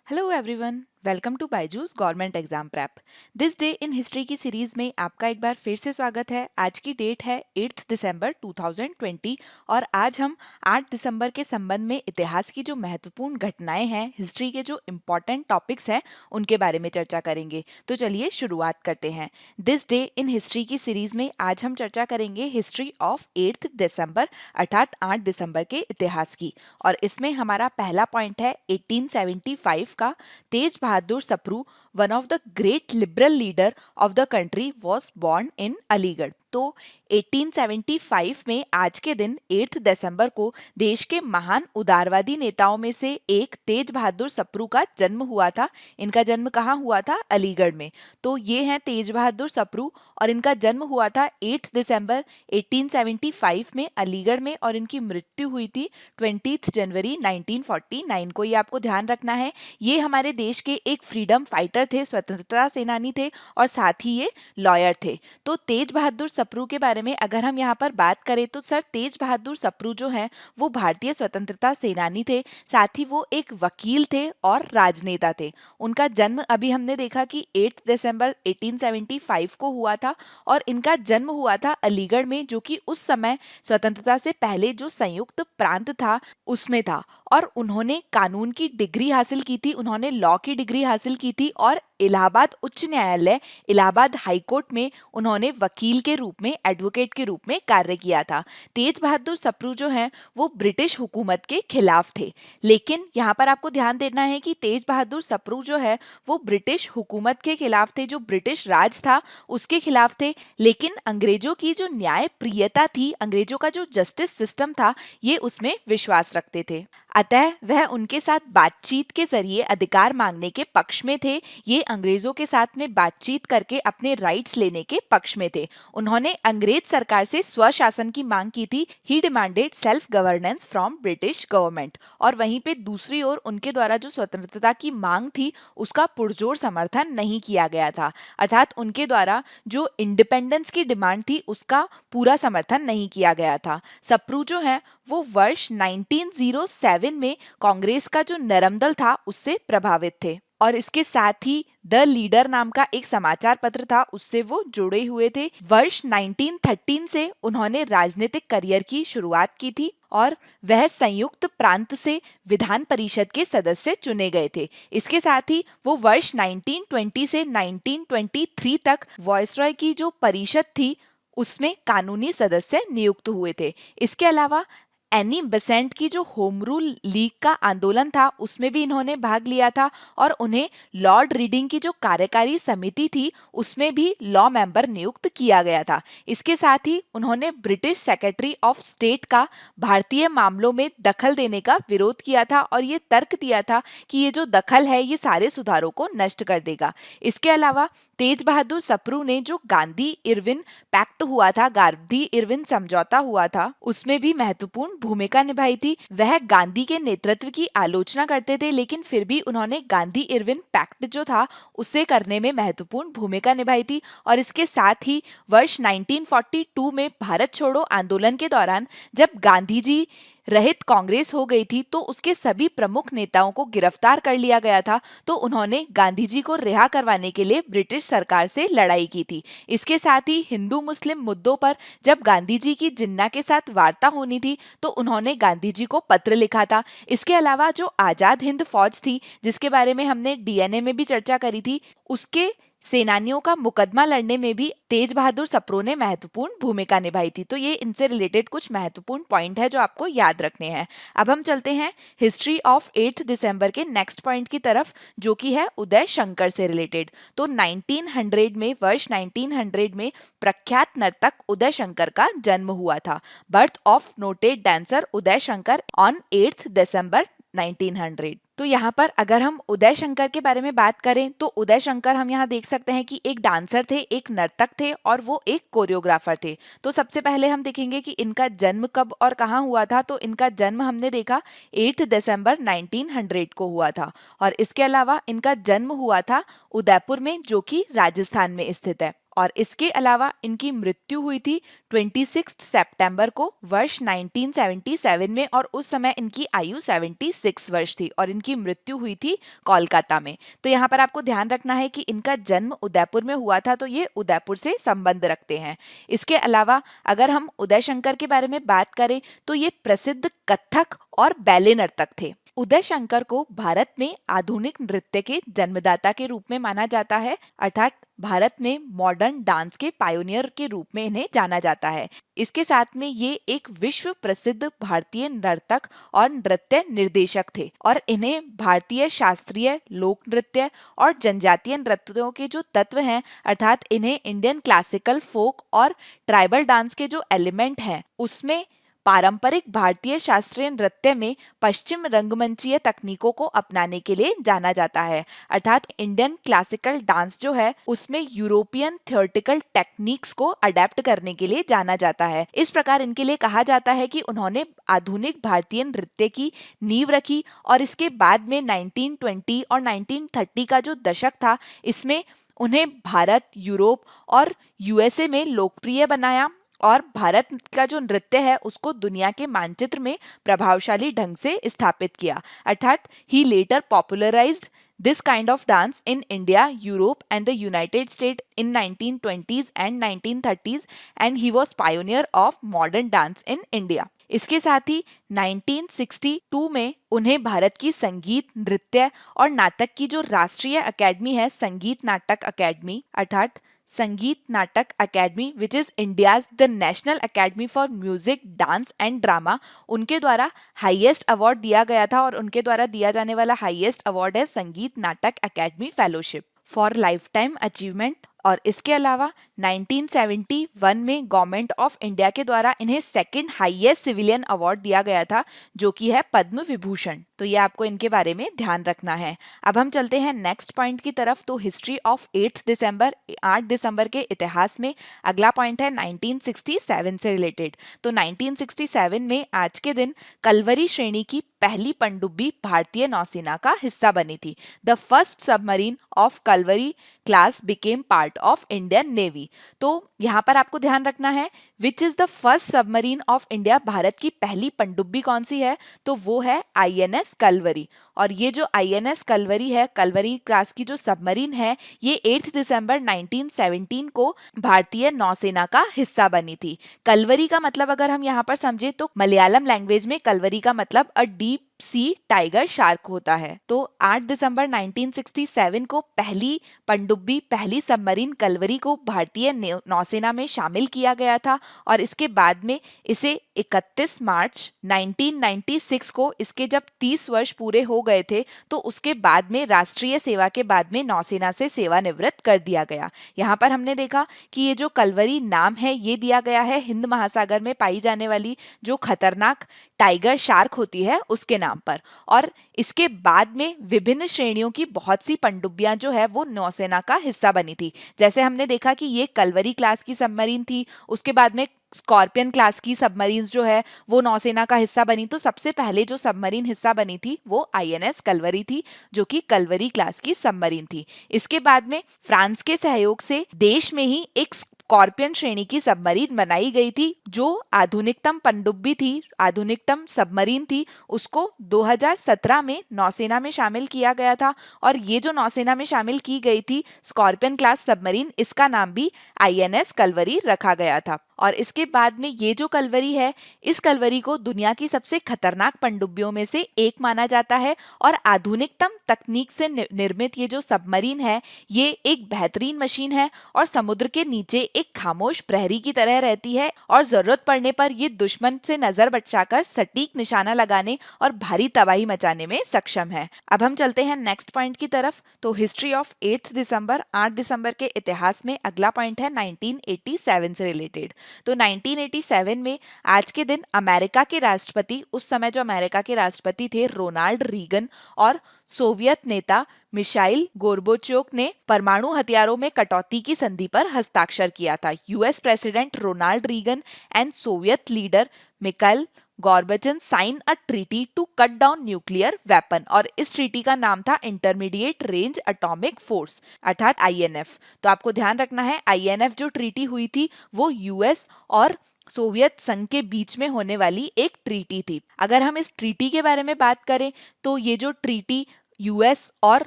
Hello everyone, welcome to Byju's government exam prep. This day in history की series में आपका एक बार फिर से स्वागत है। आज की डेट है 8 दिसंबर 2020 और आज हम 8 दिसंबर के संबंध में इतिहास की जो महत्वपूर्ण घटनाएं हैं, हिस्ट्री के जो इम्पोर्टेंट टॉपिक्स हैं, उनके बारे में चर्चा करेंगे। तो चलिए शुरुआत करते हैं। दिस डे इन हिस्ट्री की सीरीज में आज हम चर्चा करेंगे हिस्ट्री ऑफ 8 दिसंबर अर्थात 8 दिसंबर के इतिहास की। और इसमें हमारा पहला पॉइंट है 1875 का। Tej Bahadur Sapru, one of the great liberal leader of the country, was born in Aligarh. तो 1875 में आज के दिन 8 दिसंबर को देश के महान उदारवादी नेताओं में से एक तेज बहादुर सप्रू का जन्म हुआ था। इनका जन्म कहाँ हुआ था? अलीगढ़ में। तो ये हैं तेज बहादुर सप्रू और इनका जन्म हुआ था 8 दिसंबर 1875 में अलीगढ़ में और इनकी मृत्यु हुई थी 20 जनवरी 1949 को। ये आपको ध्यान रखना है। ये हमारे देश के एक फ्रीडम फाइटर थे, स्वतंत्रता सेनानी थे और साथ ही ये लॉयर थे। तो तेज बहादुर सप्रू के बारे में अगर हम यहाँ पर बात करें तो सर तेज बहादुर सप्रू जो हैं वो भारतीय स्वतंत्रता सेनानी थे, साथ ही वो एक वकील थे और राजनेता थे। उनका जन्म अभी हमने देखा कि 8 दिसंबर 1875 को हुआ था और इनका जन्म हुआ था अलीगढ़ में, जो कि उस समय स्वतंत्रता से पहले जो संयुक्त प्रांत था उसमें था। और उन्होंने कानून की डिग्री हासिल की थी, उन्होंने लॉ की डिग्री हासिल की थी और इलाहाबाद उच्च न्यायालय, इलाहाबाद हाई कोर्ट में उन्होंने वकील के रूप में, एडवोकेट के रूप में कार्य किया था। तेज बहादुर सप्रू जो हैं वो ब्रिटिश हुकूमत के खिलाफ थे। लेकिन यहाँ पर आपको ध्यान देना है कि तेज बहादुर सप्रू जो है वो ब्रिटिश हुकूमत के खिलाफ थे, जो ब्रिटिश राज था उसके खिलाफ थे। लेकिन अंग्रेजों की जो न्याय प्रियता थी, अंग्रेजों का जो जस्टिस सिस्टम था, ये उसमें विश्वास रखते थे। अतः वह उनके साथ बातचीत के जरिए अधिकार मांगने के पक्ष में थे। ये अंग्रेजों के साथ में बातचीत करके अपने राइट्स लेने के पक्ष में थे। उन्होंने अंग्रेज सरकार से स्वशासन की मांग की थी। He demanded self governance from British government. और वहीं पे दूसरी ओर उनके द्वारा जो स्वतंत्रता की मांग थी उसका पुरजोर समर्थन नहीं किया गया था। अर्थात उनके द्वारा जो इंडिपेंडेंस की डिमांड थी उसका पूरा समर्थन नहीं किया गया था। सप्रू जो है वो वर्ष 1907 में कांग्रेस का जो नरम दल था उससे प्रभावित थे और इसके साथ ही द लीडर नाम का एक समाचार पत्र था, उससे वो जुड़े हुए थे। वर्ष 1913 से उन्होंने राजनीतिक करियर की शुरुआत की थी और वह संयुक्त प्रांत से विधान परिषद के सदस्य चुने गए थे। इसके साथ ही वो वर्ष 1920 से 1923 तक वॉयसरॉय की जो परिषद थी उसमें कानूनी सदस्य नियुक्त हुए थे। इसके अलावा एनी बेसेंट की जो होम रूल लीग का आंदोलन था उसमें भी इन्होंने भाग लिया था और उन्हें लॉर्ड रीडिंग की जो कार्यकारी समिति थी उसमें भी लॉ मेंबर नियुक्त किया गया था। इसके साथ ही उन्होंने ब्रिटिश सेक्रेटरी ऑफ स्टेट का भारतीय मामलों में दखल देने का विरोध किया था और ये तर्क दिया था कि ये जो दखल है ये सारे सुधारों को नष्ट कर देगा। इसके अलावा तेज बहादुर सप्रू ने जो गांधी इरविन पैक्ट हुआ था, गांधी इरविन समझौता हुआ था, उसमें भी महत्वपूर्ण भूमिका निभाई थी। वह गांधी के नेतृत्व की आलोचना करते थे लेकिन फिर भी उन्होंने गांधी इरविन पैक्ट जो था उसे करने में महत्वपूर्ण भूमिका निभाई थी। और इसके साथ ही वर्ष 1942 में भारत छोड़ो आंदोलन के दौरान जब गांधी जी रहित कांग्रेस हो गई थी तो उसके सभी प्रमुख नेताओं को गिरफ्तार कर लिया गया था। तो उन्होंने गांधी जी को रिहा करवाने के लिए ब्रिटिश सरकार से लड़ाई की थी। इसके साथ ही हिंदू मुस्लिम मुद्दों पर जब गांधी जी की जिन्ना के साथ वार्ता होनी थी तो उन्होंने गांधी जी को पत्र लिखा था। इसके अलावा जो आजाद हिंद फौज थी जिसके बारे में हमने डीएनए में भी चर्चा करी थी, उसके सेनानियों का मुकदमा लड़ने में भी तेज बहादुर सप्रू ने महत्वपूर्ण भूमिका निभाई थी। तो ये इनसे रिलेटेड कुछ महत्वपूर्ण पॉइंट है जो आपको याद रखने हैं। अब हम चलते हैं हिस्ट्री ऑफ 8 दिसंबर के नेक्स्ट पॉइंट की तरफ, जो कि है उदय शंकर से रिलेटेड। तो 1900 में, वर्ष 1900 में प्रख्यात नर्तक उदय शंकर का जन्म हुआ था। Birth of noted dancer Uday Shankar on 8 दिसंबर 1900। तो यहाँ पर अगर हम उदय शंकर के बारे में बात करें तो उदय शंकर हम यहाँ देख सकते हैं कि एक डांसर थे, एक नर्तक थे और वो एक कोरियोग्राफर थे। तो सबसे पहले हम देखेंगे कि इनका जन्म कब और कहाँ हुआ था। तो इनका जन्म हमने देखा 8 दिसंबर 1900 को हुआ था और इसके अलावा इनका जन्म हुआ था उदयपुर में, जो कि राजस्थान में स्थित है। और इसके अलावा इनकी मृत्यु हुई थी 26 सितंबर को वर्ष 1977 में, और उस समय इनकी आयु 76 वर्ष थी और इनकी मृत्यु हुई थी कोलकाता में। तो यहाँ पर आपको ध्यान रखना है कि इनका जन्म उदयपुर में हुआ था, तो ये उदयपुर से संबंध रखते हैं। इसके अलावा अगर हम उदय शंकर के बारे में बात करें तो ये प्रसिद्ध कथक और बैले नर्तक थे। उदय शंकर को भारत में आधुनिक नृत्य के जन्मदाता के रूप में माना जाता है, अर्थात भारत में मॉडर्न डांस के पायोनियर के रूप में इन्हें जाना जाता है। इसके साथ में ये एक विश्व प्रसिद्ध भारतीय नर्तक और नृत्य निर्देशक थे और इन्हें भारतीय शास्त्रीय लोक नृत्य और जनजातीय नृत्यों के जो तत्व हैं, अर्थात इन्हें इंडियन क्लासिकल फोक और ट्राइबल डांस के जो एलिमेंट हैं उसमें पारंपरिक भारतीय शास्त्रीय नृत्य में पश्चिम रंगमंचीय तकनीकों को अपनाने के लिए जाना जाता है। अर्थात इंडियन क्लासिकल डांस जो है उसमें यूरोपियन थियोरेटिकल टेक्निक्स को अडेप्ट करने के लिए जाना जाता है। इस प्रकार इनके लिए कहा जाता है कि उन्होंने आधुनिक भारतीय नृत्य की नींव रखी और इसके बाद में 1920 और 1930 का जो दशक था इसमें उन्हें भारत, यूरोप और यूएसए में लोकप्रिय बनाया और भारत का जो नृत्य है उसको दुनिया के मानचित्र में प्रभावशाली ढंग से स्थापित किया। अर्थात he later popularised this kind of dance in India, Europe and the United States in 1920s and 1930s and he was pioneer of modern dance in India. इसके साथ ही 1962 में उन्हें भारत की संगीत, नृत्य और नाटक की जो राष्ट्रीय अकेडमी है, संगीत नाटक अकेडमी अर्थात संगीत नाटक academy which is India's the national academy for music, dance and drama, उनके द्वारा हाईएस्ट अवार्ड दिया गया था और उनके द्वारा दिया जाने वाला हाईएस्ट अवार्ड है संगीत नाटक academy fellowship for life time achievement. और इसके अलावा 1971 में गवर्नमेंट ऑफ इंडिया के द्वारा इन्हें सेकंड हाईएस्ट सिविलियन अवार्ड दिया गया था जो कि है पद्म विभूषण। तो ये आपको इनके बारे में ध्यान रखना है। अब हम चलते हैं नेक्स्ट पॉइंट की तरफ। तो हिस्ट्री ऑफ 8 दिसंबर, 8 दिसंबर के इतिहास में अगला पॉइंट है 1967 से रिलेटेड। तो 1967 में आज के दिन कलवरी श्रेणी की पहली पनडुब्बी भारतीय नौसेना का हिस्सा बनी थी। The first submarine of Kalvari class became part of Indian navy. तो यहाँ पर आपको ध्यान रखना है which is the first submarine of India, Bharat की पहली पनडुब्बी कौन सी है, तो वो है आईएनएस कलवरी। और ये जो आईएनएस कलवरी है, कलवरी क्लास की जो सबमरीन है, ये 8 दिसंबर 1917 को भारतीय नौसेना का हिस्सा बनी थी। कलवरी का मतलब अगर हम यहाँ पर समझे तो मलयालम लैंग्वेज में कलवरी का मतलब a deep sea tiger shark होता है। तो 8 दिसंबर 1967 को पहली पनडुब्बी, पहली सबमरीन कलवरी को भारतीय नौसेना में शामिल किया गया था और इसके बाद में इसे 31 मार्च 1996 को इसके जब 30 वर्ष पूरे हो गए थे तो उसके बाद में राष्ट्रीय सेवा के बाद में नौसेना से सेवानिवृत्त कर दिया गया। यहाँ पर हमने देखा कि ये जो कलवरी नाम है ये दिया गया है हिंद महासागर में पाई जाने वाली जो खतरनाक टाइगर शार्क होती है उसके नाम पर। और इसके बाद में विभिन्न श्रेणियों की बहुत सी पनडुब्बियां जो है वो नौसेना का हिस्सा बनी थी। जैसे हमने देखा कि ये कलवरी क्लास की सबमरीन थी, उसके बाद में स्कॉर्पियन क्लास की सबमरीन्स जो है वो नौसेना का हिस्सा बनी। तो सबसे पहले जो सबमरीन हिस्सा बनी थी वो आईएनएस कलवरी थी जो कि कलवरी क्लास की सबमरीन थी। इसके बाद में फ्रांस के सहयोग से देश में ही एक स्कॉर्पियन श्रेणी की सबमरीन बनाई गई थी जो आधुनिकतम पनडुब्बी थी, आधुनिकतम सबमरीन थी, उसको 2017 में नौसेना में शामिल किया गया था। और ये जो नौसेना में शामिल की गई थी स्कॉर्पियन क्लास सबमरीन, इसका नाम भी आईएनएस कलवरी रखा गया था। और इसके बाद में ये जो कलवरी है, इस कलवरी को दुनिया की सबसे खतरनाक पनडुब्बियों में से एक माना जाता है और आधुनिकतम तकनीक से निर्मित ये जो सबमरीन है ये एक बेहतरीन मशीन है और समुद्र के नीचे एक खामोश प्रहरी की तरह रहती है और जरूरत पड़ने पर ये दुश्मन से नजर बचाकर सटीक निशाना लगाने और भारी तबाही मचाने में सक्षम है। अब हम चलते हैं नेक्स्ट पॉइंट की तरफ। तो हिस्ट्री ऑफ 8 दिसंबर, 8 दिसंबर के इतिहास में अगला पॉइंट है 1987 से रिलेटेड। तो 1987 में आज के दिन अमेरिका के राष्ट्रपति, उस समय जो अमेरिका के राष्ट्रपति थे रोनाल्ड रीगन और सोवियत नेता मिशाइल गोर्बाचोव ने परमाणु हथियारों में कटौती की संधि पर हस्ताक्षर किया था। US president Ronald Reagan and Soviet leader Mikhail Gorbachev sign a treaty to cut down nuclear weapon, और इस ट्रीटी का नाम था इंटरमीडिएट रेंज एटॉमिक फोर्स अर्थात आईएनएफ। तो आपको ध्यान रखना है आईएनएफ जो ट्रीटी हुई थी वो यूएस और सोवियत संघ के बीच में होने वाली एक ट्रीटी थी। अगर हम इस ट्रीटी के बारे में बात करें तो ये जो ट्रीटी यूएस और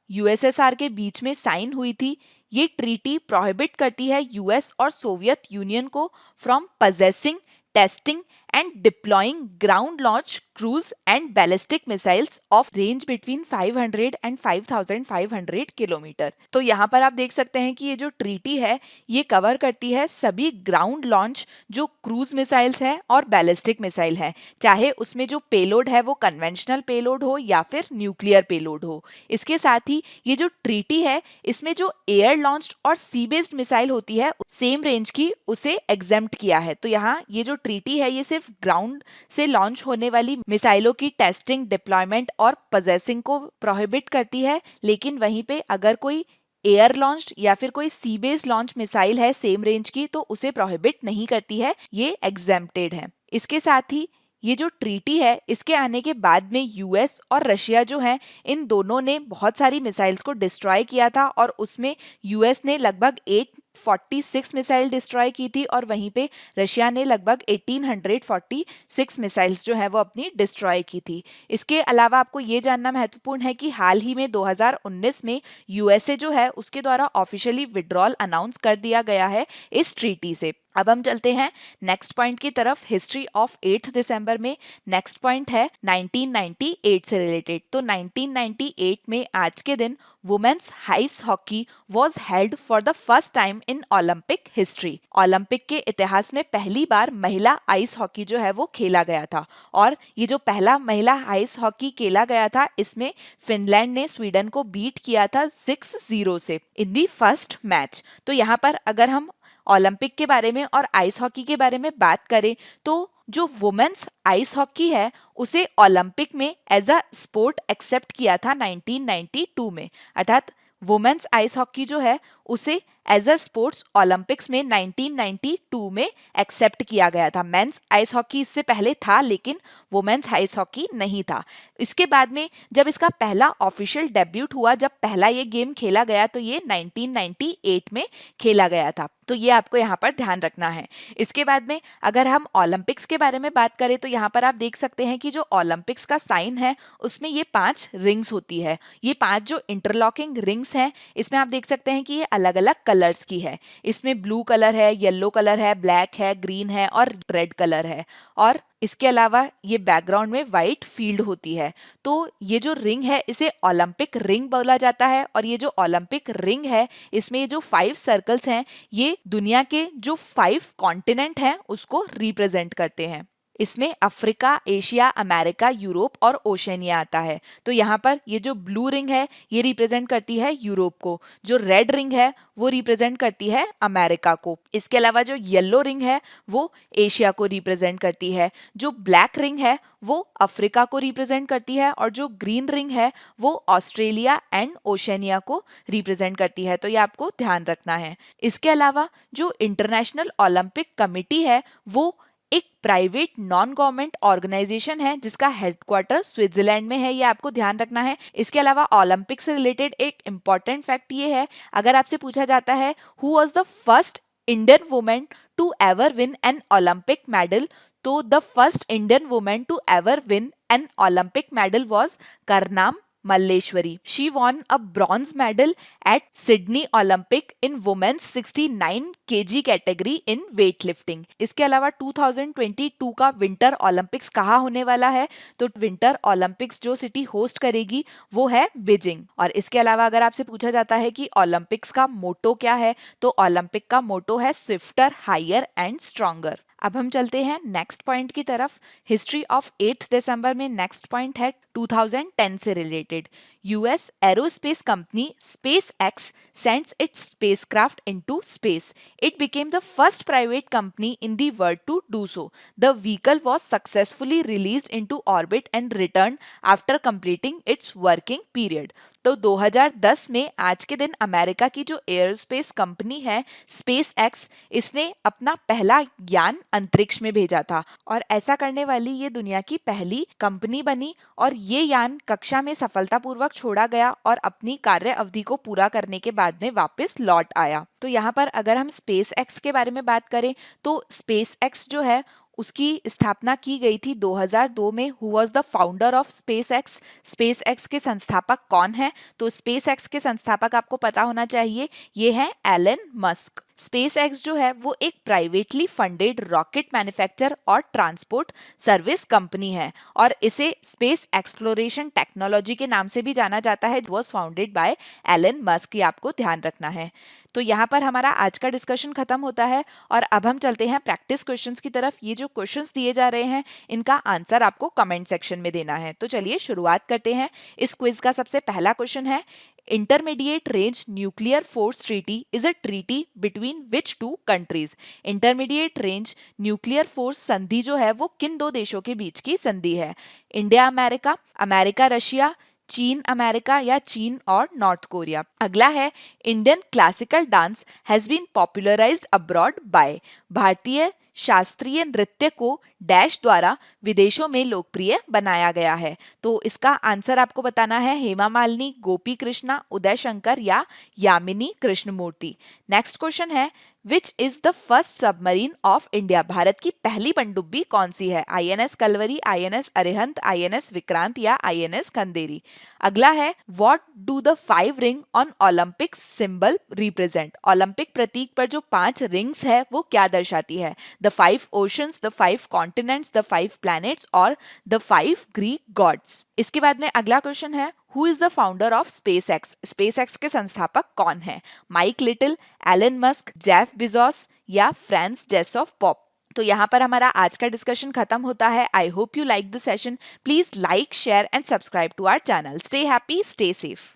यूएसएसआर के बीच में साइन हुई थी, ये ट्रीटी प्रोहिबिट करती है यूएस और सोवियत यूनियन को from possessing, testing and deploying ground launch cruise and ballistic missiles of range between 500 and 5500 kilometre. तो यहाँ पर आप देख सकते हैं कि ये जो ट्रीटी है ये कवर करती है सभी ग्राउंड लॉन्च जो क्रूज मिसाइल्स हैं और बैलिस्टिक मिसाइल है, चाहे उसमें जो पेलोड है वो कन्वेंशनल पेलोड हो या फिर न्यूक्लियर पेलोड हो। इसके साथ ही ये जो ट्रीटी है इसमें जो एयर लॉन्च्ड और सी बेस्ड मिसाइल होती है सेम रेंज की उसे एग्जेम्प्ट किया है। तो यहाँ ये जो ट्रीटी है ये सिर्फ ग्राउंड से लॉन्च होने वाली मिसाइलों की टेस्टिंग, डिप्लॉयमेंट और पोजेसिंग को प्रोहिबिट करती है, लेकिन वहीं पे अगर कोई एयर लॉन्च्ड या फिर कोई सी बेस्ड लॉन्च मिसाइल है सेम रेंज की तो उसे प्रोहिबिट नहीं करती है, ये एग्जेम्प्टेड है। इसके साथ ही ये जो ट्रीटी है इसके आने के बाद में यूएस और रशिया जो है इन दोनों ने बहुत सारी मिसाइल्स को डिस्ट्रॉय किया था, और उसमें यूएस ने लगभग 846 मिसाइल डिस्ट्रॉय की थी और वहीं पे रशिया ने लगभग 1846 मिसाइल्स जो है वो अपनी डिस्ट्रॉय की थी। इसके अलावा आपको ये जानना महत्वपूर्ण है कि हाल ही में 2019 में यूएसए जो है उसके द्वारा ऑफिशियली विड्रॉल अनाउंस कर दिया गया है इस ट्रीटी से। अब हम चलते हैं नेक्स्ट पॉइंट की तरफ। हिस्ट्री ऑफ 8 दिसंबर में नेक्स्ट पॉइंट है 1998 से रिलेटेड। तो 1998 में आज के दिन women's ice hockey was held for the first time in Olympic history. Olympic के इतिहास में पहली बार महिला आइस हॉकी जो है वो खेला गया था, और ये जो पहला महिला आइस हॉकी खेला गया था इसमें फिनलैंड ने स्वीडन को बीट किया था 6-0 से इन दी फर्स्ट मैच। तो यहाँ पर अगर हम ओलंपिक के बारे में और आइस हॉकी के बारे में बात करें तो जो वुमेन्स आइस हॉकी है उसे ओलंपिक में एज अ स्पोर्ट एक्सेप्ट किया था 1992 में, अर्थात वुमेन्स आइस हॉकी जो है उसे एज अ स्पोर्ट्स ओलंपिक्स में 1992 में एक्सेप्ट किया गया था। मेंस आइस हॉकी इससे पहले था लेकिन वुमेन्स आइस हॉकी नहीं था। इसके बाद में जब इसका पहला ऑफिशियल डेब्यूट हुआ, जब पहला ये गेम खेला गया तो ये 1998 में खेला गया था। तो ये आपको यहाँ पर ध्यान रखना है। इसके बाद में अगर हम ओलंपिक्स के बारे में बात करें तो यहाँ पर आप देख सकते हैं कि जो ओलंपिक्स का साइन है उसमें ये 5 रिंग्स होती है। ये 5 जो इंटरलॉकिंग रिंग्स हैं इसमें आप देख सकते हैं कि ये अलग अलग कलर्स की है। इसमें ब्लू कलर है, येलो कलर है, ब्लैक है, ग्रीन है और रेड कलर है, और इसके अलावा ये बैकग्राउंड में वाइट फील्ड होती है। तो ये जो रिंग है इसे ओलंपिक रिंग बोला जाता है, और ये जो ओलंपिक रिंग है इसमें जो 5 सर्कल्स हैं ये दुनिया के जो 5 कॉन्टिनेंट हैं उसको रिप्रेजेंट करते हैं। इसमें अफ्रीका, एशिया, अमेरिका, यूरोप और ओशनिया आता है। तो यहाँ पर ये जो ब्लू रिंग है ये रिप्रेजेंट करती है यूरोप को, जो रेड रिंग है वो रिप्रेजेंट करती है अमेरिका को। इसके अलावा जो येलो रिंग है वो एशिया को रिप्रेजेंट करती है, जो ब्लैक रिंग है वो अफ्रीका को रिप्रेजेंट करती है, और जो ग्रीन रिंग है वो ऑस्ट्रेलिया एंड ओशनिया को रिप्रेजेंट करती है। तो ये आपको ध्यान रखना है। इसके अलावा जो इंटरनेशनल ओलंपिक कमेटी है वो एक प्राइवेट नॉन गवर्नमेंट ऑर्गेनाइजेशन है जिसका हेडक्वार्टर स्विट्जरलैंड में है, ये आपको ध्यान रखना है। इसके अलावा ओलंपिक से रिलेटेड एक इम्पॉर्टेंट फैक्ट ये है, अगर आपसे पूछा जाता है who was the first Indian women to ever win an Olympic medal, तो the first Indian women to ever win an Olympic medal was Karnam Malleshwari. She won a bronze medal at Sydney Olympic in women's 69 kg category in weightlifting. इसके अलावा 2022 का winter Olympics कहाँ होने वाला है, तो winter Olympics जो सिटी होस्ट करेगी वो है बीजिंग। और इसके अलावा अगर आपसे पूछा जाता है कि ओलंपिक्स का मोटो क्या है, तो ओलंपिक का मोटो है स्विफ्टर, हायर एंड स्ट्रॉन्गर। अब हम चलते हैं नेक्स्ट पॉइंट की तरफ। हिस्ट्री ऑफ 8 दिसंबर में नेक्स्ट पॉइंट है 2010 से related. US aerospace company SpaceX sends its spacecraft into space. It became the first private company in the world to do so. The vehicle was successfully released into orbit and returned after completing its working period. तो 2010 में आज के दिन America की जो aerospace company है space x, इसने अपना पहला यान अंतरिक्ष में भेजा था और ऐसा करने वाली ये दुनिया की पहली कंपनी बनी और ये यान कक्षा में सफलतापूर्वक छोड़ा गया और अपनी कार्य अवधि को पूरा करने के बाद में वापस लौट आया। तो यहाँ पर अगर हम स्पेस एक्स के बारे में बात करें तो स्पेस एक्स जो है उसकी स्थापना की गई थी 2002 में। Who was the founder of SpaceX? SpaceX के संस्थापक कौन है? तो स्पेस एक्स के संस्थापक आपको पता होना चाहिए, ये है एलन मस्क। स्पेस एक्स जो है वो एक प्राइवेटली फंडेड रॉकेट मैन्युफैक्चर और ट्रांसपोर्ट सर्विस कंपनी है और इसे स्पेस एक्सप्लोरेशन टेक्नोलॉजी के नाम से भी जाना जाता है। Was founded by Elon Musk, ये आपको ध्यान रखना है। तो यहाँ पर हमारा आज का डिस्कशन खत्म होता है और अब हम चलते हैं प्रैक्टिस क्वेश्चंस की तरफ। ये जो क्वेश्चंस दिए जा रहे हैं इनका आंसर आपको कमेंट सेक्शन में देना है। तो चलिए शुरुआत करते हैं। इस क्विज का सबसे पहला क्वेश्चन है, intermediate range nuclear force treaty is a treaty between which two countries? Intermediate range nuclear force संधि जो है वो किन दो देशों के बीच की संधि है? इंडिया अमेरिका, अमेरिका रशिया, चीन अमेरिका या चीन और नॉर्थ कोरिया? अगला है, Indian classical dance has been popularized abroad by? भारतीय शास्त्रीय नृत्य को डैश द्वारा विदेशों में लोकप्रिय बनाया गया है। तो इसका आंसर आपको बताना है हेमा मालिनी, गोपी कृष्णा, उदय शंकर या यामिनी कृष्णमूर्ति। नेक्स्ट क्वेश्चन है, which is the first submarine of India? Bharat की पहली पनडुब्बी कौन सी है? INS Kalvari, INS Arihant, INS Vikrant या आईएनएस खंदेरी? अगला है, what do the 5 ring on Olympic symbol represent? Olympic प्रतीक पर जो 5 रिंग्स है वो क्या दर्शाती है? The 5 oceans, the 5 continents, the 5 planets और द 5 ग्रीक गॉड्स? इसके बाद में अगला क्वेश्चन है, who is the founder of SpaceX? SpaceX के संस्थापक कौन है? Mike Little, Elon Musk, Jeff Bezos या फ्रांस जेसॉफ पॉप? तो यहाँ पर हमारा आज का डिस्कशन खत्म होता है। I hope you like the session. Please like, share and subscribe to our channel. Stay happy, stay safe.